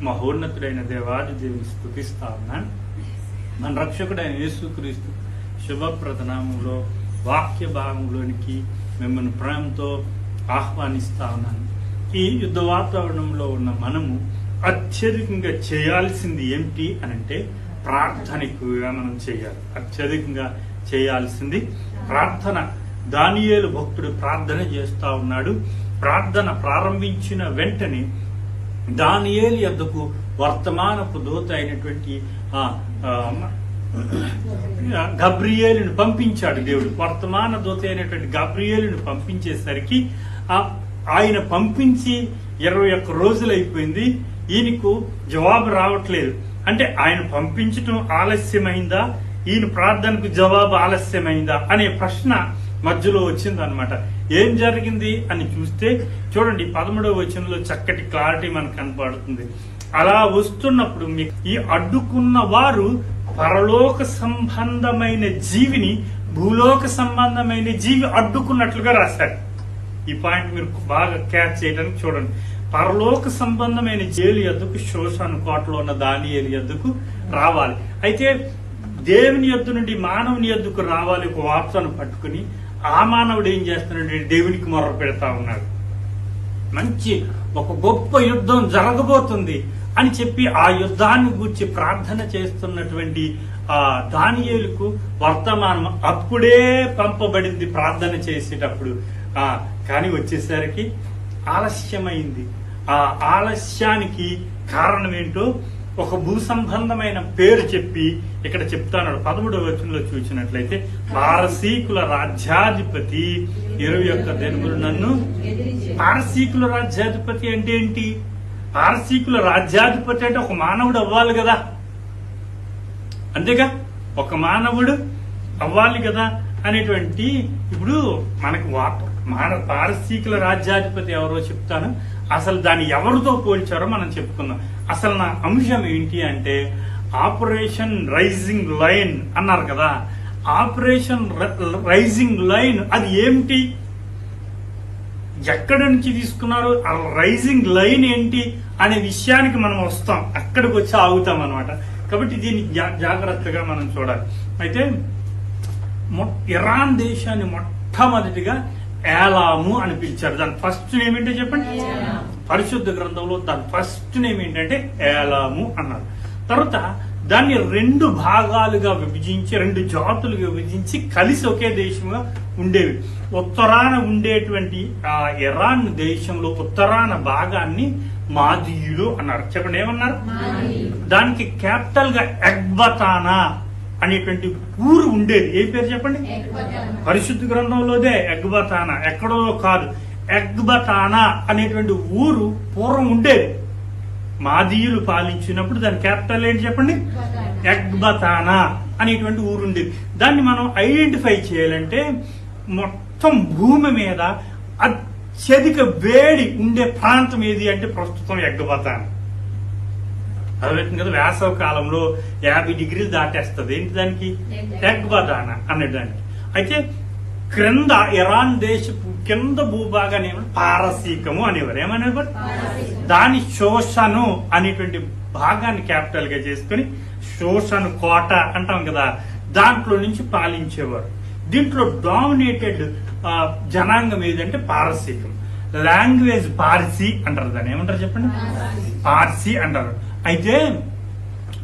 మహోన్నతుడైన దేవాది దేవుని స్తుతిస్తా ఉన్నాను. మన రక్షకుడైన యేసుక్రీస్తు శుభప్రద నామములో వాక్య భాగంలోనికి మిమ్మల్ని ప్రేమతో ఆహ్వానిస్తా ఉన్నాను. ఈ యుద్ధ వాతావరణంలో ఉన్న మనము అత్యధికంగా చేయాల్సింది ఏమిటి అనంటే ప్రార్థన ఎక్కువగా మనం చేయాలి. అత్యధికంగా చేయాల్సింది ప్రార్థన. దానియేలు భక్తుడు ప్రార్థన చేస్తా ఉన్నాడు. ప్రార్థన ప్రారంభించిన వెంటనే దానియేలు యొద్దకు వర్తమానపు దూత అయినటువంటి గబ్రియేలును పంపించాడు దేవుడు. వర్తమాన దూత అయినటువంటి గబ్రియేలును పంపించేసరికి ఆయన పంపించి 21 రోజులు అయిపోయింది. ఈయనకు జవాబు రావట్లేదు. అంటే ఆయన పంపించటం ఆలస్యమైందా, ఈయన ప్రార్థనకు జవాబు ఆలస్యమైందా అనే ప్రశ్న మధ్యలో వచ్చిందనమాట. ఏం జరిగింది అని చూస్తే చూడండి, 11వ వచనంలో చక్కటి క్లారిటీ మనకు కనపడుతుంది. అలా వస్తున్నప్పుడు ఈ అడ్డుకున్న వారు పరలోక సంబంధమైన జీవిని భూలోక సంబంధమైన జీవి అడ్డుకున్నట్లుగా రాశారు. ఈ పాయింట్ మీరు బాగా క్యాచ్ చేయడానికి చూడండి. పరలోక సంబంధమైన జైలు యొద్దకు శోషను కోటలో ఉన్న దానియేలు యొద్దకు రావాలి. అయితే దేవుని యొద్ద నుండి మానవుని యొద్దకు రావాలి ఒక వార్తను పట్టుకుని ఆ మానవుడు ఏం చేస్తున్నాడు? దేవునికి మొర్ర పెడతా ఉన్నాడు. మంచి ఒక గొప్ప యుద్ధం జరగబోతుంది అని చెప్పి ఆ యుద్ధాన్ని గూర్చి ప్రార్థన చేస్తున్నటువంటి ఆ దానియేలుకు వర్తమానం అప్పుడే పంపబడింది ప్రార్థన చేసేటప్పుడు. కానీ వచ్చేసరికి ఆలస్యమైంది. ఆ ఆలస్యానికి కారణం ఏంటో ఒక భూ సంబంధమైన పేరు చెప్పి ఇక్కడ చెప్తాను. 13వ వచనంలో చూసినట్లయితే పారసీకుల రాజ్యాధిపతి 21 దినములు నన్ను. పారసీకుల రాజ్యాధిపతి అంటే ఏంటి? పారసీకుల రాజ్యాధిపతి అంటే ఒక మానవుడు అవ్వాలి కదా, అంతేగా, ఒక మానవుడు అవ్వాలి కదా అనేటువంటి. ఇప్పుడు మనకు పారసీకుల రాజ్యాధిపతి ఎవరో చెప్తాను. అసలు దాన్ని ఎవరితో పోల్చారో మనం చెప్పుకుందాం. అసలు నా అంశం ఏంటి అంటే ఆపరేషన్ రైజింగ్ లైన్ అన్నారు కదా. ఆపరేషన్ రైజింగ్ లైన్ అది ఏమిటి, ఎక్కడి నుంచి తీసుకున్నారు, ఆ రైజింగ్ లైన్ ఏంటి అనే విషయానికి మనం వస్తాం. అక్కడికి వచ్చి ఆగుతాం అనమాట. కాబట్టి దీన్ని జాగ్రత్తగా మనం చూడాలి. అయితే ఇరాన్ దేశాన్ని మొట్టమొదటిగా ఏలాము అని పిలిచారు. దాని ఫస్ట్ నేమ్ ఏంటో చెప్పండి. పరిశుద్ధ గ్రంథంలో దాని ఫస్ట్ నేమ్ ఏంటంటే ఏలాము అన్నారు. తర్వాత దాన్ని 2 భాగాలుగా విభజించి 2 జాతులుగా విభజించి కలిసి ఒకే దేశంగా ఉండేవి. ఉత్తరాన ఉండేటువంటి ఆ ఇరాన్ దేశంలో ఉత్తరాన భాగాన్ని మాదీయులు అన్నారు. చెప్పండి, ఏమన్నారు? దానికి క్యాపిటల్ గా ఎక్బతానా అనేటువంటి ఊరు ఉండేది. ఏ పేరు చెప్పండి? పరిశుద్ధ గ్రంథంలోదే ఎక్బతానా, ఎక్కడో కాదు. ఎక్బతానా అనేటువంటి ఊరు పూర్వం ఉండేది. మాదీయులు పాలించినప్పుడు దాని క్యాపిటల్ ఏంటి చెప్పండి? ఎక్బతానా అనేటువంటి ఊరు ఉండేది. దాన్ని మనం ఐడెంటిఫై చేయాలంటే మొత్తం భూమి మీద అత్యధిక వేడి ఉండే ప్రాంతం ఏది అంటే ప్రస్తుతం ఎక్బతానా. అర్థమవుతుంది కదా. వేసవ కాలంలో 50 డిగ్రీలు దాటేస్తుంది. ఏంటి దానికి? ఎక్బతానా అనేదానికి. అయితే క్రింద ఇరాన్ దేశపు కింద భూభాగాన్ని పారసీకము అనేవారు. ఏమనేవారు? దాని శోషను అనేటువంటి భాగాన్ని క్యాపిటల్ గా చేసుకుని శోషను కోట అంటాం కదా, దాంట్లో నుంచి పాలించేవారు. దీంట్లో డామినేటెడ్ జనాంగం ఏదంటే పారసీకం. లాంగ్వేజ్ పార్సీ అంటారు. దాన్ని ఏమంటారు చెప్పండి? పార్సీ అంటారు. అయితే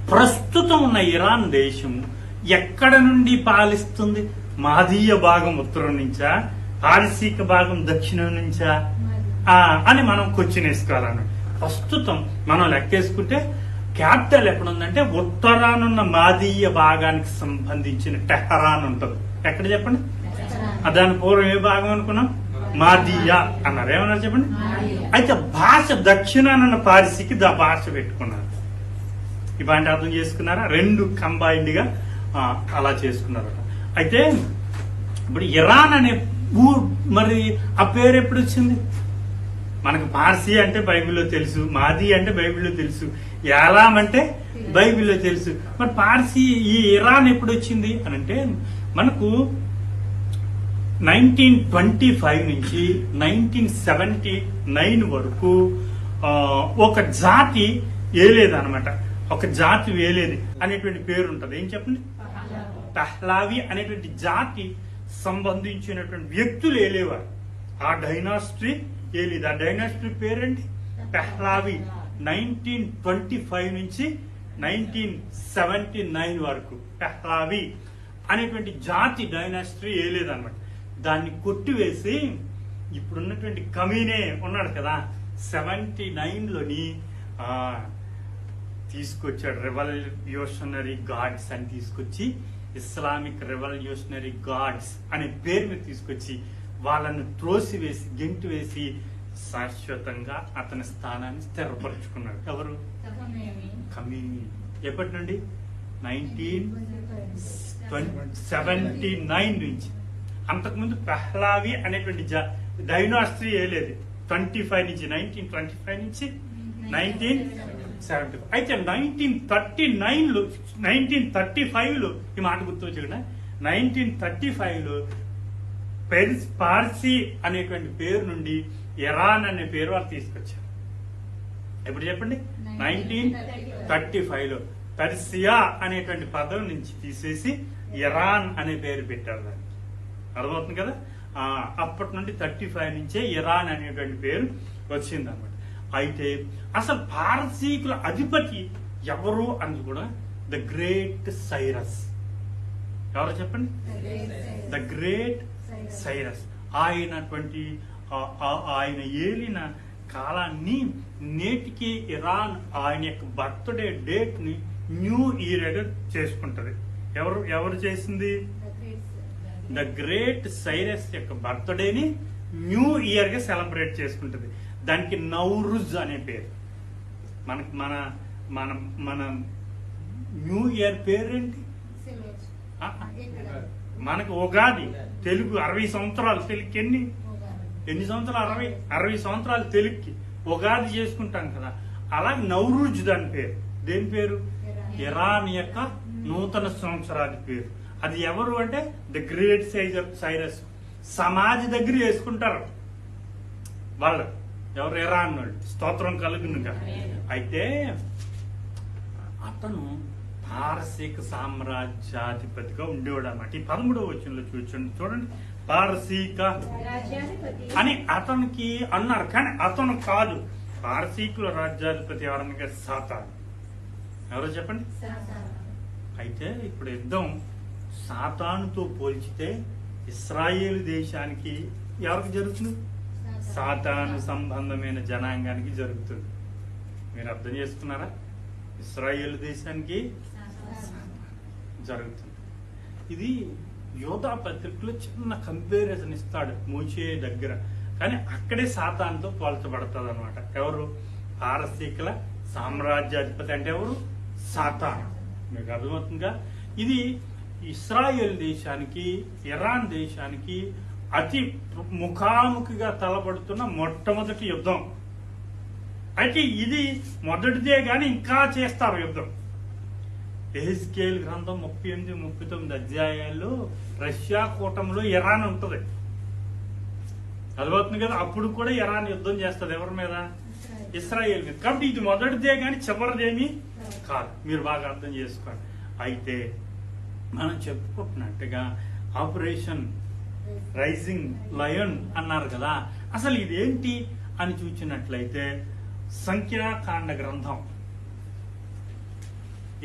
ప్రస్తుతం ఉన్న ఇరాన్ దేశం ఎక్కడ నుండి పాలిస్తుంది? మాదీయ భాగం ఉత్తరం నుంచా, పారసీక భాగం దక్షిణం నుంచా అని మనం క్వశ్చన్ వేసుకోవాలన్న. ప్రస్తుతం మనం లెక్కేసుకుంటే క్యాపిటల్ ఎక్కడుందంటే ఉత్తరానున్న మాదీయ భాగానికి సంబంధించిన టెహరాన్ ఉంటుంది. ఎక్కడ చెప్పండి? దాని పూర్వం ఏ భాగం అనుకున్నాం? మాదీయ అన్నారు. ఏమన్నారు చెప్పండి? అయితే భాష దక్షిణానున్న పారసీకి భాష పెట్టుకున్నారు. ఈ పాయింట్ అర్థం చేసుకున్నారా? 2 కంబైన్డ్ గా అలా చేసుకున్నారు. అయితే ఇప్పుడు ఇరాన్ అనే మరి ఆ పేరు ఎప్పుడు వచ్చింది? మనకు పార్సీ అంటే బైబిల్లో తెలుసు, మాదీ అంటే బైబిల్లో తెలుసు, యాలాం అంటే బైబిల్లో తెలుసు. మరి పార్సీ ఈ ఇరాన్ ఎప్పుడు వచ్చింది అని అంటే మనకు 1925 నుంచి 1979 వరకు ఒక జాతి ఏలేదు అనమాట, ఒక జాతి వేలేది అనేటువంటి పేరు ఉంటుంది. ఏం చెప్పండి? పెహ్లావి అనేటువంటి జాతి సంబంధించినటువంటి వ్యక్తులు ఏలేవారు. ఆ డైనాసిటీ ఏలేదు. ఆ డైనాసిటీ పేరేంటి? పెహ్లావి. 1925 నుంచి 1979 వరకు పెహ్లావి అనేటువంటి జాతి డైనాసిటీ ఏలేదన్నమాట. దాన్ని కొట్టివేసి ఇప్పుడున్నటువంటి కమీనే ఉన్నాడు కదా, 79లోని తీసుకొచ్చాడు. రెవల్యూషనరీ గాడ్స్ అని తీసుకొచ్చి, ఇస్లామిక్ రెవల్యూషనరీ గాడ్స్ అనే పేరు మీద తీసుకొచ్చి వాళ్ళను త్రోసివేసి గెంటు వేసి శాశ్వతంగా అతని స్థానాన్ని స్థిరపరుచుకున్నాడు. ఎవరు? ఖమేని. ఎప్పటి నుండి? 1979 నుంచి. అంతకుముందు పెహ్లావి అనేటువంటి డైనాసిటీ ఏలేదు. 1925 నుంచి 1970. అయితే 1935లో ఈ మాట గుర్తొచ్చుకున్నా, 1935లో పార్సీ అనేటువంటి పేరు నుండి ఇరాన్ అనే పేరు వాళ్ళు తీసుకొచ్చారు. ఎప్పుడు చెప్పండి? 1935లో పర్సియా అనేటువంటి పదం నుంచి తీసేసి ఇరాన్ అనే పేరు పెట్టారు దానికి. అర్థమవుతుంది కదా? అప్పటి నుండి 35 నుంచే ఇరాన్ అనేటువంటి పేరు వచ్చింది అనమాట. అయితే అసలు పారసీకుల అధిపతి ఎవరు అని కూడా ద గ్రేట్ సైరస్. ఎవరు చెప్పండి? The great Cyrus. ఆయన ఏలిన కాలాన్ని నేటికి ఇరాన్ ఆయన యొక్క బర్త్డే డేట్ ని న్యూ ఇయర్ చేసుకుంటది. ఎవరు చేసింది? ద గ్రేట్ సైరస్ యొక్క బర్త్డేని న్యూ ఇయర్ గా సెలబ్రేట్ చేసుకుంటది. దానికి నౌరుజ్ అనే పేరు. మన మన మన న్యూ ఇయర్ పేరేంటి? మనకు ఉగాది. తెలుగు 60 సంవత్సరాలు. తెలుగుకి ఎన్ని సంవత్సరాలు? 60 సంవత్సరాలు తెలుగుకి ఉగాది చేసుకుంటాం కదా. అలాగే నౌరుజ్ దాని పేరు. దేని పేరు? ఇరాన్ యొక్క నూతన సంవత్సరాది పేరు. అది ఎవరు అంటే ద గ్రేట్ సైరస్. సమాధి దగ్గర వేసుకుంటారు వాళ్ళు. ఎవరు? ఇరాన్ వాళ్ళు. స్తోత్రం కలుగునుగా. అయితే అతను పారసీక సామ్రాజ్యాధిపతిగా ఉండేవాడు అన్నమాట. ఈ 13వ వచనంలో చూడండి. పారసీక అని అతనికి అన్నారు, కానీ అతను కాదు. పారసీకుల రాజ్యాధిపతి ఎవరనగా సాతాను. ఎవరో చెప్పండి? అయితే ఇప్పుడు యుద్ధం సాతానుతో పోల్చితే ఇస్రాయేల్ దేశానికి ఎవరికి జరుగుతుంది? సాతాను సంబంధమైన జనాంగానికి జరుగుతుంది. మీరు అర్థం చేసుకున్నారా? ఇస్రాయేల్ దేశానికి జరుగుతుంది. ఇది యోధా పత్రికలో చిన్న కంపారిజన్ ఇస్తాడు మోషే దగ్గర, కానీ అక్కడే సాతానుతో పోల్చబడుతుంది అనమాట. ఎవరు? పారసీకుల సామ్రాజ్యాధిపతి అంటే ఎవరు? సాతాను. మీకు అర్థమవుతుందిగా? ఇది ఇస్రాయేల్ దేశానికి ఇరాన్ దేశానికి అతి ముఖాముఖిగా తలపడుతున్న మొట్టమొదటి యుద్ధం. అయితే ఇది మొదటిదే గాని ఇంకా చేస్తారు యుద్ధం. ఎహెజ్కేల్ గ్రంథం 38-39 అధ్యాయాల్లో రష్యా కూటమిలో ఇరాన్ ఉంటుంది. అర్థమవుతుంది కదా? అప్పుడు కూడా ఇరాన్ యుద్ధం చేస్తుంది. ఎవరి మీద? ఇస్రాయేల్ మీద. కాబట్టి ఇది మొదటిదే గాని చివరిదేమీ కాదు. మీరు బాగా అర్థం చేసుకోండి. అయితే మనం చెప్పుకుంటున్నట్టుగా ఆపరేషన్ రైజింగ్ లయన్ అన్నారు కదా, అసలు ఇదేంటి అని చూసినట్లయితే సంఖ్యాకాండ గ్రంథం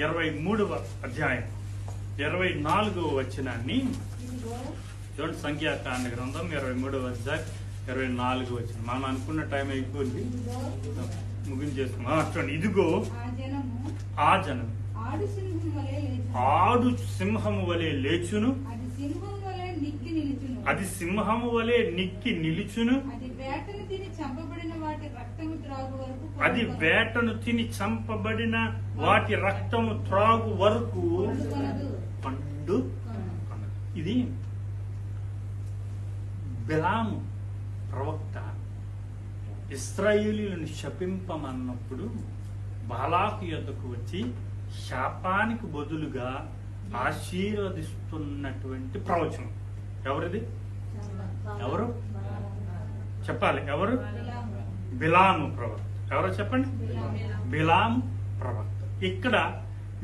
23వ అధ్యాయం 24వ వచనాన్ని చూడండి. సంఖ్యాకాండ గ్రంథం 23వ అధ్యాయం 24వ వచనం. మనం అనుకున్న టైం అయిపోయింది, ముగించేసుకున్నాం. చూడండి. ఇదిగో ఆ జనం ఆడు సింహము వలె లేచును, అది సింహము వలె నిక్కి నిలుచును, అది వేటను తిని చంపబడిన వాటి రక్తము త్రాగు వరకు పండు. ఇది బిలాము ప్రవక్త ఇశ్రాయేలీయులను శపింపమన్నప్పుడు బాలాకు యొద్దకు వచ్చి శాపానికి బదులుగా ఆశీర్వదిస్తున్నటువంటి ప్రవచనం. ఎవరిది? ఎవరు చెప్పాలి? ఎవరు? బిలాము ప్రవక్త. ఎవరో చెప్పండి. బిలాము ప్రవక్త. ఇక్కడ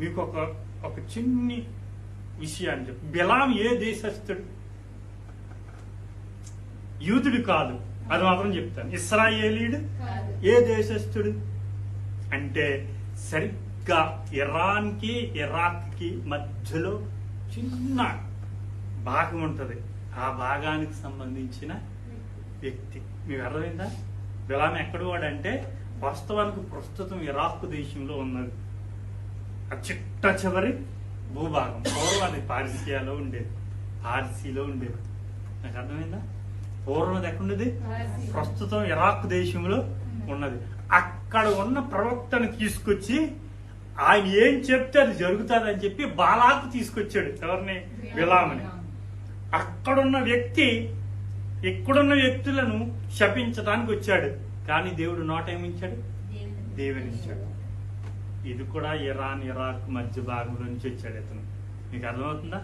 మీకు ఒక చిన్ని విషయాన్ని చెప్పు. బిలాం ఏ దేశస్థుడు? యూదుడు కాదు, అది మాత్రం చెప్తాను. ఇశ్రాయేలీయుడు ఏ దేశస్థుడు అంటే సరిగ్గా ఇరాన్ కి ఇరాక్ కి మధ్యలో చిన్న భాగం ఉంటది, ఆ భాగానికి సంబంధించిన వ్యక్తి. మీకు అర్థమైందా? బిలాం ఎక్కడ వాడంటే వాస్తవానికి ప్రస్తుతం ఇరాక్ దేశంలో ఉన్నది, ఆ చిట్ట చివరి భూభాగం. పూర్వం అది పార్సియాలో ఉండేది, పార్సీలో ఉండేది. నాకు అర్థమైందా? పూర్వం అది ఎక్కడుండేది? ప్రస్తుతం ఇరాక్ దేశంలో ఉన్నది. అక్కడ ఉన్న ప్రవక్తను తీసుకొచ్చి ఆయన ఏం చెప్తే అది జరుగుతుందని చెప్పి బాలాకు తీసుకొచ్చాడు. ఎవరిని? బిలాముని. అక్కడున్న వ్యక్తి ఇక్కడున్న వ్యక్తులను శపించడానికి వచ్చాడు, కానీ దేవుడు నోట ఏమిచ్చాడు? దేవునిచ్చాడు. ఇది కూడా ఇరాన్ ఇరాక్ మధ్య భాగంలో నుంచి వచ్చాడు అతను. మీకు అర్థమవుతుందా?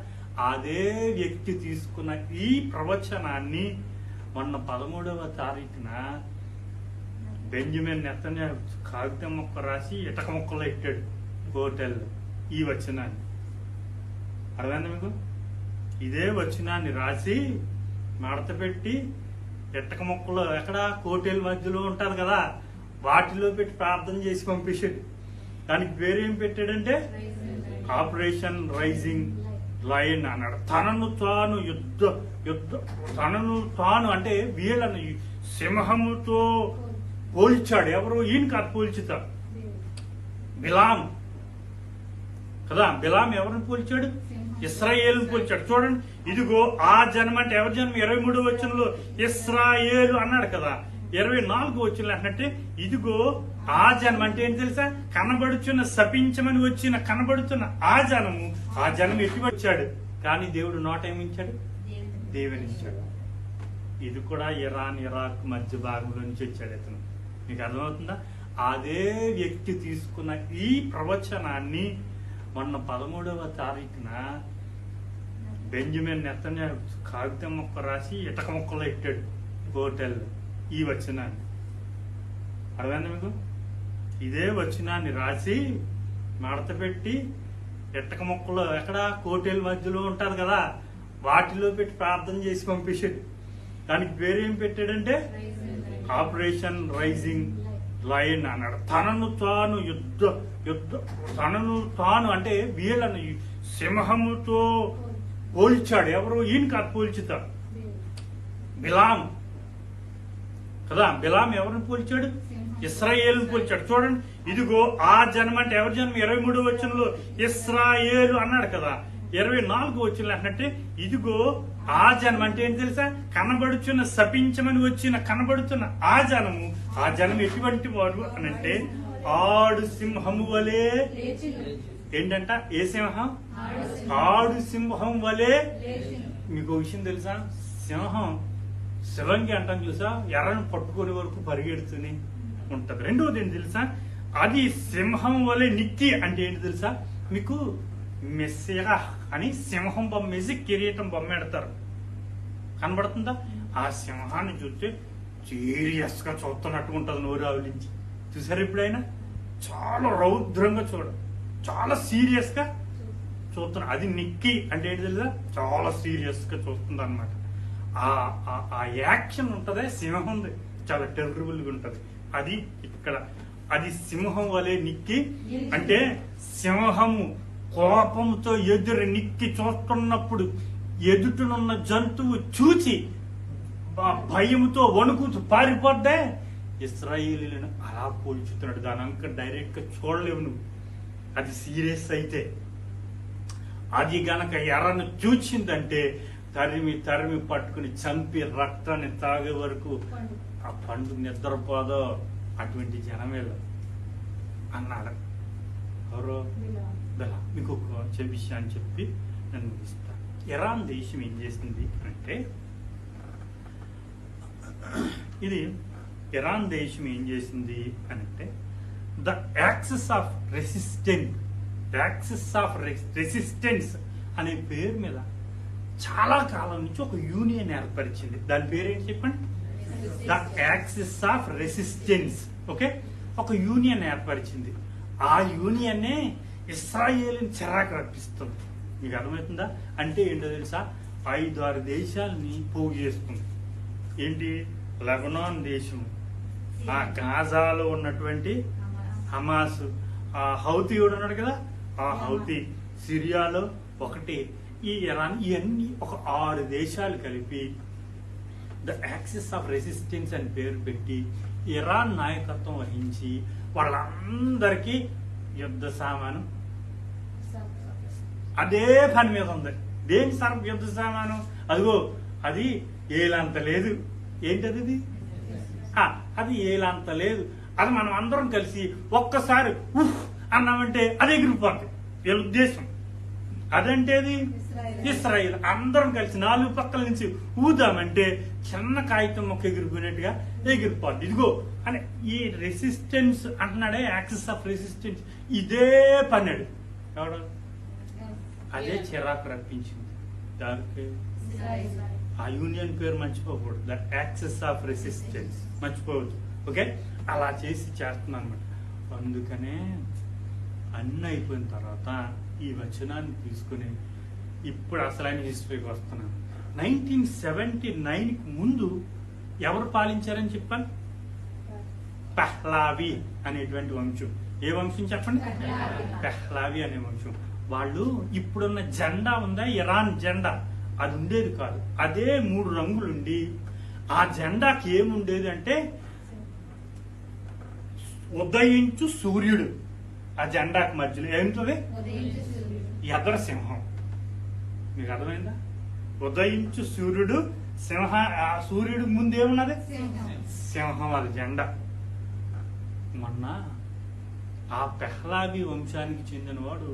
అదే వ్యక్తి తీసుకున్న ఈ ప్రవచనాన్ని మొన్న 13వ తారీఖున బెంజమిన్ నెతన్యాహు కాగితం ముక్క రాసి ఇటక ముక్కలో ఎట్టాడు హోటల్లో ఈ వచనాన్ని. అర్థమైందా మీకు? ఇదే వచనాన్ని రాసి మడత పెట్టి ఇటక ముక్కలో ఎక్కడ హోటల్ మధ్యలో ఉంటారు కదా, వాటిలో పెట్టి ప్రార్థన చేసి పంపించాడు. దానికి పేరేం పెట్టాడంటే ఆపరేషన్ రైజింగ్ లయన్ అన్నాడు. తనను తాను అంటే వీళ్ళను సింహముతో పోల్చాడు. ఎవరు? ఈయన కాదు పోల్చుతాడు, బిలాం కదా. బిలాం ఎవరిని పోల్చాడు? ఇశ్రాయేలుని పోల్చాడు. చూడండి, ఇదిగో ఆ జన్మ అంటే ఎవరి జన్మ? 23వ వచనంలో ఇశ్రాయేలు అన్నాడు కదా. 24వ వచనంలో అంటే ఇదిగో ఆ జన్మ అంటే ఏంటి తెలుసా? కనబడుచున్న శపించమని వచ్చిన కనబడుతున్న ఆ జనము. ఆ జనం ఎట్టి వచ్చాడు, కానీ దేవుడు నోట ఏమిచ్చాడు? దేవునిచ్చాడు. ఇది కూడా ఇరాన్ ఇరాక్ మధ్య భాగంలో నుంచి వచ్చాడు అతను. మీకు అర్థమవుతుందా? అదే వ్యక్తి తీసుకున్న ఈ ప్రవచనాన్ని మొన్న 13వ తారీఖున బెంజమిన్ నెతన్యాహు కాగితం ముక్క రాసి ఇటక ముక్కలో ఎట్టాడు హోటల్లో ఈ వచనాన్ని. అర్థమైందా మీకు? ఇదే వచనాన్ని రాసి మడత పెట్టి ఇటక ముక్కలో ఎక్కడ హోటల్ మధ్యలో ఉంటారు కదా, వాటిలో పెట్టి ప్రార్థన చేసి పంపించాడు. దానికి పేరేం పెట్టాడంటే ఆపరేషన్ రైజింగ్ లయన్ అన్నాడు. తనను తాను అంటే వీళ్ళను సింహముతో పోల్చాడు. ఎవరు? ఈయన కాదు పోల్చుతాడు, బిలాం కదా. బిలాం ఎవరిని పోల్చాడు? ఇశ్రాయేలుని పోల్చాడు. చూడండి, ఇదిగో ఆ జన్మ అంటే ఎవరి జన్మ? 23వ వచనంలో ఇశ్రాయేలు అన్నాడు కదా. 24వ వచనంలో అంటే ఇదిగో ఆ జనం అంటే ఏంటి తెలుసా? కనబడుచున్న శపించమని వచ్చిన కనబడుతున్న ఆ జనము. ఆ జనం ఎటువంటి వారు అని అంటే ఆడు సింహము వలె. ఏంటంట? ఏ సింహం? ఆడు సింహం వలె. మీకు విషయం తెలుసా? సింహం శివంగి అంటాం చూసా, ఎర్రను పట్టుకునే వరకు పరిగెడుతూనే ఉంటది. రెండవది ఏంటి తెలుసా? అది సింహం వలె నిక్కి అంటే ఏంటి తెలుసా మీకు? మెస్సియా అని సింహం బొమ్మ వేసి కిరీటం బొమ్మ పెడతారు. కనబడుతుందా? ఆ సింహాన్ని చూస్తే సీరియస్ గా చూస్తున్నట్టు ఉంటుంది, నోరు ఆవులించి. చూసారు ఎప్పుడైనా? చాలా రౌద్రంగా చాలా సీరియస్ గా చూస్తున్నా. అది నిక్కి అంటే ఏంటి తెలుసా? చాలా సీరియస్ గా చూస్తుంది అనమాట. ఆ యాక్షన్ ఉంటదే సింహం, చాలా టెర్రబుల్ గా ఉంటది. అది ఇక్కడ అది సింహం వలె నిక్కి అంటే సింహము కోపంతో ఎదురు నిక్కి చూస్తున్నప్పుడు ఎదుటనున్న జంతువు చూచి భయంతో వణుకుతూ పారిపోద్దే. ఇశ్రాయేలీలను అలా పోల్చుతున్నాడు. దాని అంక డైరెక్ట్ గా చూడలేవు నువ్వు. అది సీరియస్ అయితే. అది గనక ఎర్రను చూచిందంటే తరిమి పట్టుకుని చంపి రక్తాన్ని తాగే వరకు ఆ పండు నిద్రపోదో. అటువంటి జనమేళ అన్నాడు. ఎవరో మీకు ఒక విషయాన్ని చెప్పి నేను ముగిస్తాను. ఇరాన్ దేశం ఏం చేసింది అంటే, ఇది ఇరాన్ దేశం ఏం చేసింది అంటే ద యాక్సిస్ ఆఫ్ రెసిస్టెన్స్ అనే పేరు మీద చాలా కాలం నుంచి ఒక యూనియన్ ఏర్పరిచింది. దాని పేరేంటి చెప్పండి? The axis of resistance. Okay, ఒక యూనియన్ ఏర్పరిచింది. ఆ యూనియన్నే ఇస్రాయేలుని చిరాకు రప్పిస్తుంది. మీకు అర్థమవుతుందా? అంటే ఏంటో తెలుసా, 5-6 దేశాలని పోగు చేసుకుంది. ఏంటి? లెబనాన్ దేశం, ఆ గాజాలో ఉన్నటువంటి హమాస్, ఆ హౌతీ కూడా ఉన్నాడు కదా, ఆ హౌతీ, సిరియాలో ఒకటి, ఈ ఇరాన్, ఇవన్నీ ఒక 6 దేశాలు కలిపి ద యాక్సిస్ ఆఫ్ రెసిస్టెన్స్ అని పేరు పెట్టి ఇరాన్ నాయకత్వం వహించి వాళ్ళందరికీ యుద్ధ సామాను అదే పని మీద ఉంది. దేని సార్ యుద్ధ సామాను? అదిగో అది ఏలంత లేదు. ఏంటది? అది ఏలంత లేదు. అది మనం అందరం కలిసి ఒక్కసారి ఉఫ్ అన్నామంటే అది ఎగిరిపోతుంది. వీళ్ళ ఉద్దేశం అదంటేది ఇస్రాయిల్. అందరం కలిసి 4 పక్కల నుంచి ఊదామంటే చిన్న కాగితం మొక్క ఎగిరిపోయినట్టుగా ఎగిరిపోద్ది. ఇదిగో అని ఈ రెసిస్టెన్స్ అంటున్నాడే, యాక్సిస్ ఆఫ్ రెసిస్టెన్స్, ఇదే పన్నాడు ఎవడు? అదే చిరాకు రప్పించింది. దానికి ఆ యూనియన్ పేరు మర్చిపోకూడదు, ద యాక్సిస్ ఆఫ్ రెసిస్టెన్స్ మర్చిపోవద్దు. ఓకే, అలా చేస్తున్నాను అనమాట. అందుకనే అన్నీ అయిపోయిన తర్వాత ఈ వచనాన్ని తీసుకుని ఇప్పుడు అసలైన హిస్టరీకి వస్తున్నాను. 1979 ముందు ఎవరు పాలించారని చెప్పాను? పెహ్లావి అనేటువంటి వంశం. ఏ వంశం చెప్పండి? పెహ్లావి అనే వంశం. వాళ్ళు ఇప్పుడున్న జెండా ఉందా, ఇరాన్ జెండా, అది ఉండేది కాదు. అదే 3 రంగులుండి ఆ జెండాకి ఏముండేది అంటే ఉదయించు సూర్యుడు. ఆ జెండాకి మధ్యలో ఏముంటుంది? ఎదర సింహం. మీకు అర్థమైందా? ఉదయించు సూర్యుడు, సింహ. ఆ సూర్యుడు ముందు ఏమున్నది? సింహం. అది జెండా. మొన్న ఆ పెహ్లావి వంశానికి చెందినవాడు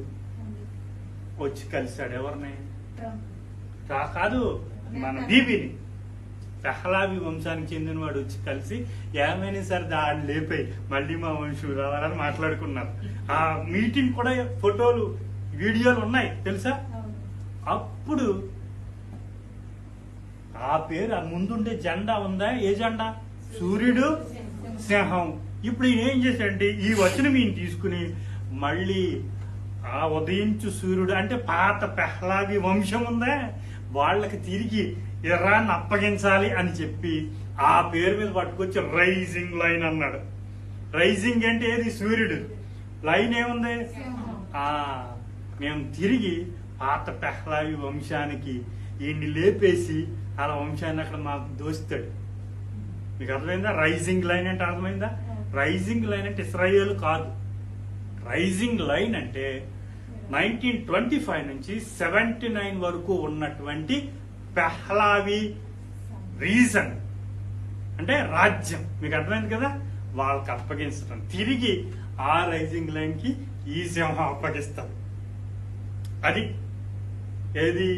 వచ్చి కలిశాడు. ఎవరిని? కాదు, మన బీబీని. పెహ్లావి వంశానికి చెందినవాడు వచ్చి కలిసి ఏమైనా సరే దాన్ని లేపాయి, మళ్ళీ మా వంశం రావాలని మాట్లాడుకున్నారు. ఆ మీటింగ్ కూడా ఫోటోలు వీడియోలు ఉన్నాయి తెలుసా. అప్పుడు ఆ పేరు ఆ ముందుండే జెండా ఉందా? ఏ జెండా? సూర్యుడు, సింహం. ఇప్పుడు ఈయన ఏం చేశాడంటే ఈ వచనం ఈయన తీసుకుని మళ్ళీ ఆ ఉదయించు సూర్యుడు అంటే పాత పెహ్లావి వంశం ఉందా, వాళ్ళకి తిరిగి ఇరాన్ అప్పగించాలి అని చెప్పి ఆ పేరు మీద పట్టుకొచ్చి రైజింగ్ లైన్ అన్నాడు. రైజింగ్ అంటే ఏది? సూర్యుడు. లైన్ ఏముంది? మేము తిరిగి పాత పెహ్లావి వంశానికి ఈయన్ని లేపేసి అలా వంశాన్ని అక్కడ మాకు దోస్తాడు. మీకు అర్థమైందా? రైజింగ్ లైన్ అంటే అర్థమైందా? రైజింగ్ లైన్ అంటే ఇస్రాయేల్ కాదు. రైజింగ్ లైన్ అంటే 1925 నుంచి 79 వరకు ఉన్నటువంటి పెహ్లావి రీజన్ అంటే రాజ్యం. మీకు అర్థమైంది కదా? వాళ్ళకి అప్పగించడం, తిరిగి ఆ రైజింగ్ లైన్ కి ఈ సింహం అప్పగిస్తారు. అది ఏది?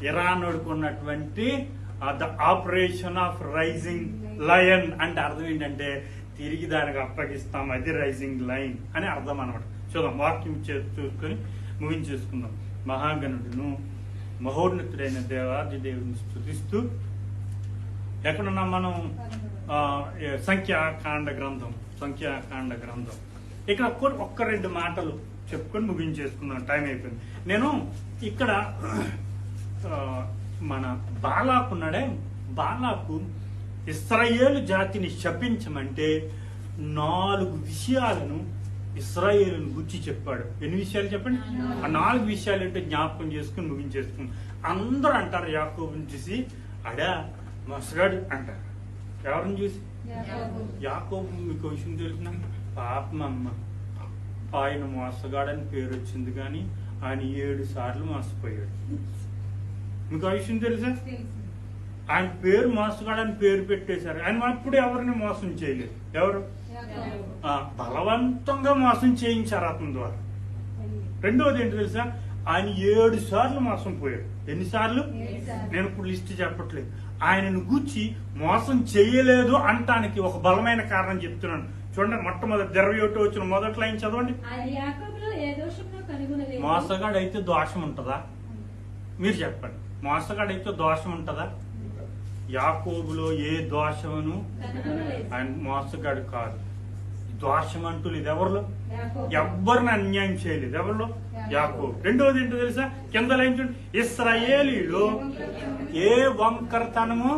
ఇరాన్ ఉన్నటువంటి the operation of rising lion అంటే అర్థం ఏంటంటే తిరిగి దానికి అప్పగిస్తాం. అది రైజింగ్ లైన్ అని అర్థం అనమాట. చూద్దాం, వాక్యం చూసుకొని ముగించేసుకుందాం. మహాగణుడును మహోన్నతుడైన దేవాది దేవుడిని స్తుతిస్తూ ఎక్కడున్నాం మనం? సంఖ్యాకాండ గ్రంథం. ఇక్కడ 1-2 మాటలు చెప్పుకొని ముగించేసుకుందాం, టైం అయిపోయింది. నేను ఇక్కడ మన బాలాకు ఉన్నాడే, బాలాకు ఇశ్రాయేలు జాతిని శపించమంటే 4 విషయాలను ఇశ్రాయేలును గుర్చి చెప్పాడు. ఎన్ని విషయాలు చెప్పండి? ఆ 4 విషయాలు అంటే జ్ఞాపకం చేసుకుని ముగించేసుకుని అందరూ అంటారు యాకోబుని చూసి అడా మసగాడు అంటారు. ఎవరిని చూసి? యాకోబు. మీకు విషయం తెలిసిన పాపమమ్మ, ఆయన మోసగాడని పేరు వచ్చింది కానీ ఆయన 7 సార్లు మోసపోయాడు. మీకు ఆ విషయం తెలుసా? ఆయన పేరు మోసగాడని పేరు పెట్టేశారు. ఆయన అప్పుడు ఎవరిని మోసం చేయలేదు. ఎవరు? బలవంతంగా మోసం చేయించారు అతని ద్వారా. రెండవది ఏంటి తెలుసా? ఆయన 7 సార్లు మోసం పోయాడు. ఎన్నిసార్లు? నేను ఇప్పుడు లిస్ట్ చెప్పట్లేదు. ఆయనను గూర్చి మోసం చేయలేదు అంటానికి ఒక బలమైన కారణం చెప్తున్నాను. చూడండి, మొట్టమొదటి 21 వచ్చిన మొదటి లైన్ చదవండి. మోసగాడైతే దోషం ఉంటుందా? మీరు చెప్పండి. మోసగాడైతే దోషం ఉంటుందా? యాకోబులో ఏ దోషమును ఆయన మోసగాడు కాదు. దోషం అంటూ లేదు ఎవరిలో, ఎవ్వరిని అన్యాయం చేయలేదు ఎవరిలో, యాకోబు. రెండవది ఏంటో తెలుసా, కింద లైన్ చూడండి, ఇశ్రాయేలీలో ఏ వంకరతనము,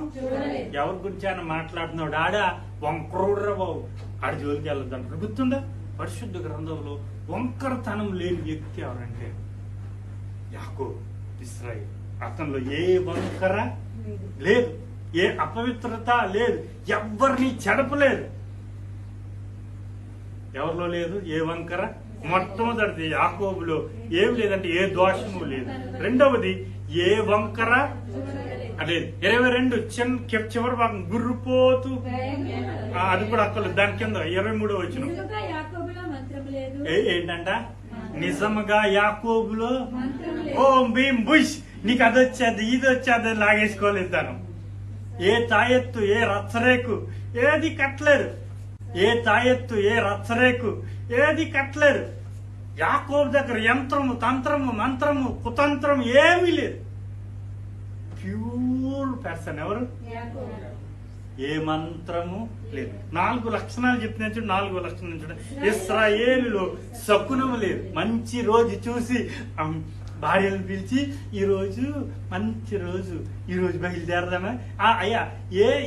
ఎవరి గురించి ఆయన మాట్లాడుతున్నాడు, ఆడ వంకరుడ్రా బాబు, ఆడ జోలికి వెళ్ళొద్దంటారు. గుర్తుందా పరిశుద్ధ గ్రంథంలో వంకరతనం లేని వ్యక్తి ఎవరంటే యాకోబు, ఇశ్రాయేలు. అతనిలో ఏ వంకర లేదు, ఏ అపవిత్రత లేదు, ఎవ్వరిని చెడపలేదు. ఎవరిలో లేదు ఏ వంకర, మొట్టమొదటిది యాకోబులో ఏమి లేదంటే ఏ దోషము లేదు. రెండవది ఏ వంకర లేదు. 22 చివరి భాగం గుర్రుపోతూ, అది కూడా అక్కడ దాని కింద 23 వచ్చిన ఏంటంట, నిజముగా యాకోబులో ఓ భీమ్ బుష్, నీకు అది వచ్చేది ఇది వచ్చేది లాగేసుకోలేదు. తను ఏ తాయెత్తు ఏ రచ్చరేకు ఏది కట్టలేరు, ఏ తాయెత్తు ఏ రచ్చరేకు ఏది కట్టలేరు. యాకోబు దగ్గర యంత్రము తంత్రము మంత్రము కుతంత్రం ఏమీ లేదు. ప్యూర్ పర్సన్ ఎవరు, ఏ మంత్రము లేదు. 4 లక్షణాలు చెప్పిన 4 లక్షణాలు చూడండి. ఇశ్రాయేలులో శకునము లేదు. మంచి రోజు చూసి భార్యను పిలిచి ఈ రోజు మంచి రోజు, ఈ రోజు బయలుదేరదామా, అయ్యా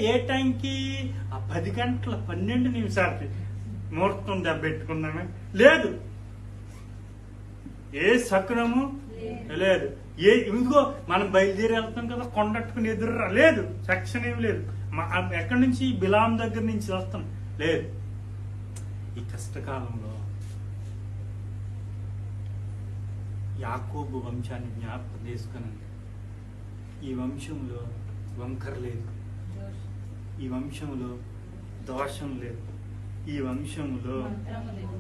ఏ టైంకి 10 గంటల 12 నిమిషాలకి ముహూర్తం దెబ్బెట్టుకుందామా, లేదు. ఏ శకునము లేదు. ఇంకో మనం బయలుదేరి వెళ్తాం కదా కొండట్టుకుని ఎదురురా, లేదు. సెక్షన్ ఏం లేదు. ఎక్కడి నుంచి, బిలాం దగ్గర నుంచి వస్తాం, లేదు. ఈ కష్టకాలంలో యాకోబు వంశాన్ని జ్ఞాపకం చేసుకునండి. ఈ వంశంలో వంకర లేదు, ఈ వంశంలో దోషం లేదు, ఈ వంశంలో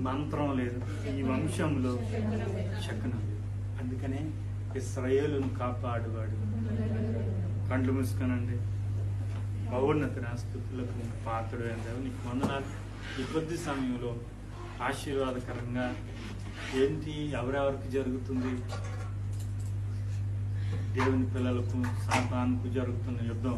మంత్రం లేదు, ఈ వంశంలో శకునం లేదు. అందుకనే ఇశ్రాయేలును కాపాడువాడు. కండ్లు మూసుకొనండి. మహోన్నత స్థుతులకు పాత్రుడు అయిన నీకు వందనాలు. ఈ కొద్ది సమయంలో ఆశీర్వాదకరంగా ఏంటి ఎవరెవరికి జరుగుతుంది, దేవుని పిల్లలకు సాతానుకు జరుగుతున్న యుద్ధం